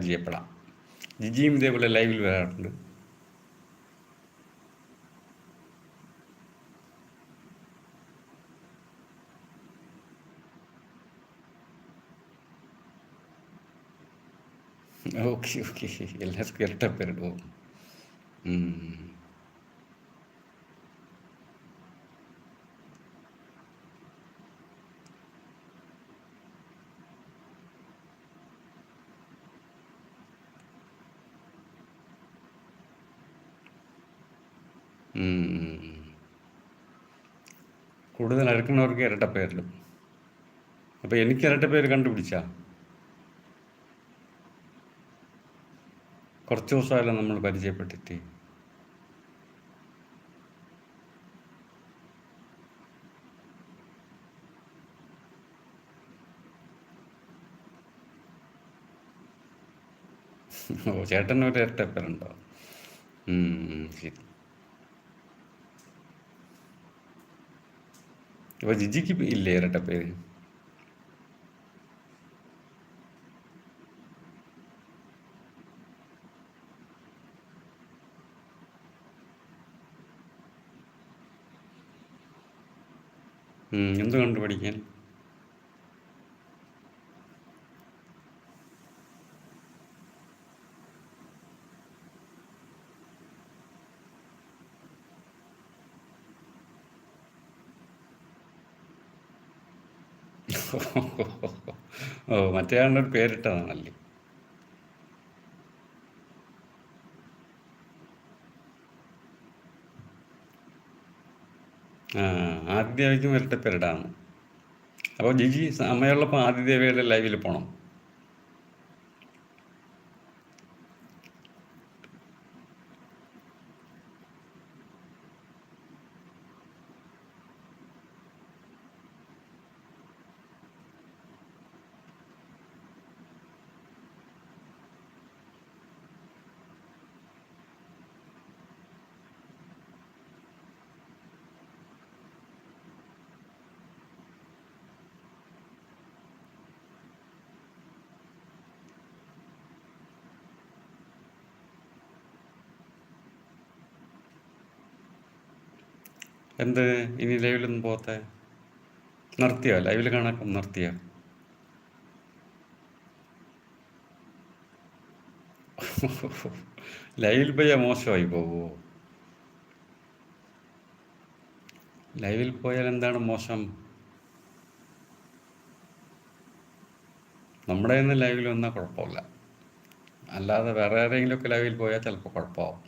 പരിചയപ്പെടാം. ജിജിയും ഇതേപോലെ ലൈവിൽ വരാറുണ്ട്. ഓക്കെ ഓക്കെ, എല്ലാവർക്കും ഇരട്ടപ്പേരിടുമോ? കൂടുതൽ അടുക്കുന്നവർക്ക് ഇരട്ടപ്പേരിടും. അപ്പോൾ എനിക്ക് ഇരട്ടപ്പേര് കണ്ടുപിടിച്ചാ കുറച്ച് ദിവസമല്ല നമ്മൾ പരിചയപ്പെട്ടിട്ട്. ഓ, ചേട്ടനൊരു ഇരട്ടപ്പേരുണ്ടോ? ശരി. അപ്പോൾ ജിജിക്ക് ഇല്ലേ ഇരട്ടപ്പേര്? എന്ത് കണ്ടുപിടിക്കാൻ? ഓ, മറ്റേ ആളിനൊരു പേരിട്ടതാണല്ലേ. ആദിദേവിക്കും ഇരട്ടപ്പേരിടാണ്. അപ്പോൾ ജിജി സമയമുള്ളപ്പോൾ ആദിദേവിയുടെ ലൈവിൽ പോകണം. എന്ത് ഇനി ലൈവിലൊന്നും പോകത്തെ? നിർത്തിയോ? ലൈവിൽ കാണാൻ നിർത്തിയോ? ലൈവിൽ പോയാൽ മോശമായി പോവോ? ലൈവിൽ പോയാൽ എന്താണ് മോശം? നമ്മുടെ നിന്ന് ലൈവിൽ വന്നാൽ കുഴപ്പമില്ല. അല്ലാതെ വേറെ ആരെങ്കിലുമൊക്കെ ലൈവിൽ പോയാൽ ചിലപ്പോൾ കുഴപ്പമാവും.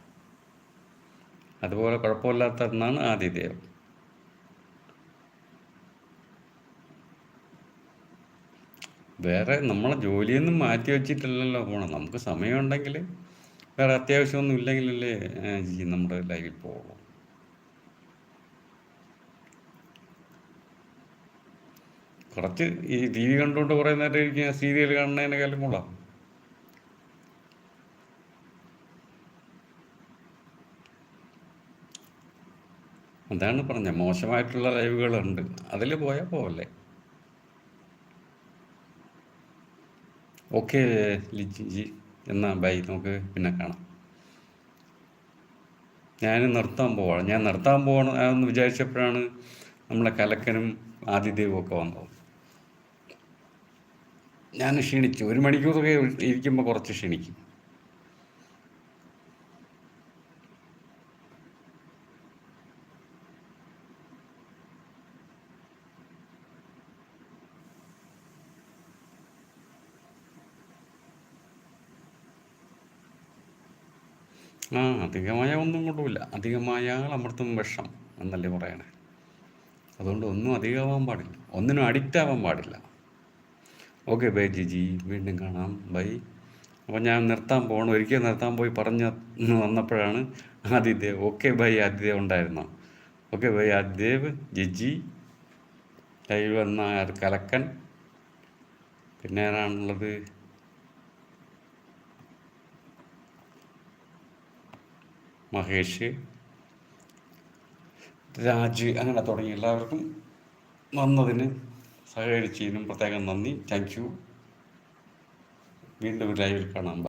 അതുപോലെ കുഴപ്പമില്ലാത്തതെന്നാണ് ആദിദേവ്. വേറെ നമ്മളെ ജോലിയൊന്നും മാറ്റി വെച്ചിട്ടില്ലല്ലോ പോകണം. നമുക്ക് സമയമുണ്ടെങ്കിൽ, വേറെ അത്യാവശ്യമൊന്നും ഇല്ലെങ്കിലല്ലേ നമ്മുടെ ലൈവിൽ പോകുള്ളൂ. കുറച്ച് ഈ ടി വി കണ്ടുകൊണ്ട് കുറേ നേരം ഇരിക്കുക, സീരിയൽ കാണുന്നതിനേക്കാളും കൊള്ളാം. അതാണ് പറഞ്ഞ മോശമായിട്ടുള്ള ലൈവുകളുണ്ട്, അതിൽ പോയാൽ പോവല്ലേ. ഓക്കെ ലിജി, എന്നാ ബൈ, നമുക്ക് പിന്നെ കാണാം. ഞാൻ നിർത്താൻ പോകണം എന്ന് വിചാരിച്ചപ്പോഴാണ് നമ്മളെ കലക്കനും ആദിദേവും ഒക്കെ വന്നത്. ഞാൻ ക്ഷീണിച്ചു. 1 മണിക്കൂറൊക്കെ ഇരിക്കുമ്പോൾ കുറച്ച് ക്ഷീണിക്കും. അധികമായ ഒന്നും കൊണ്ടുമില്ല. അധികമായാൽ അമൃതും വിഷം എന്നല്ലേ പറയണേ. അതുകൊണ്ട് ഒന്നും അധികമാവാൻ പാടില്ല, ഒന്നിനും അഡിക്റ്റ് ആവാൻ പാടില്ല. ഓക്കെ ബൈ ജിജി, വീണ്ടും കാണാം, ബൈ. അപ്പോൾ ഞാൻ നിർത്താൻ പോകണം. ഒരിക്കൽ നിർത്താൻ പോയി പറഞ്ഞ് വന്നപ്പോഴാണ് ആദിദേവ്. ഓക്കെ ബൈ ആദിദേവ് ഉണ്ടായിരുന്നോ? Okay bye Adidev, Jiji, live വന്ന കലക്കൻ, പിന്നെ ആരാണുള്ളത്? മഹേഷ്, രാജ്, അങ്ങനെ തുടങ്ങി എല്ലാവർക്കും വന്നതിന് സഹകരിച്ചതിനും പ്രത്യേകം നന്ദി. Thank you. വീണ്ടും ലൈവിൽ കാണാം.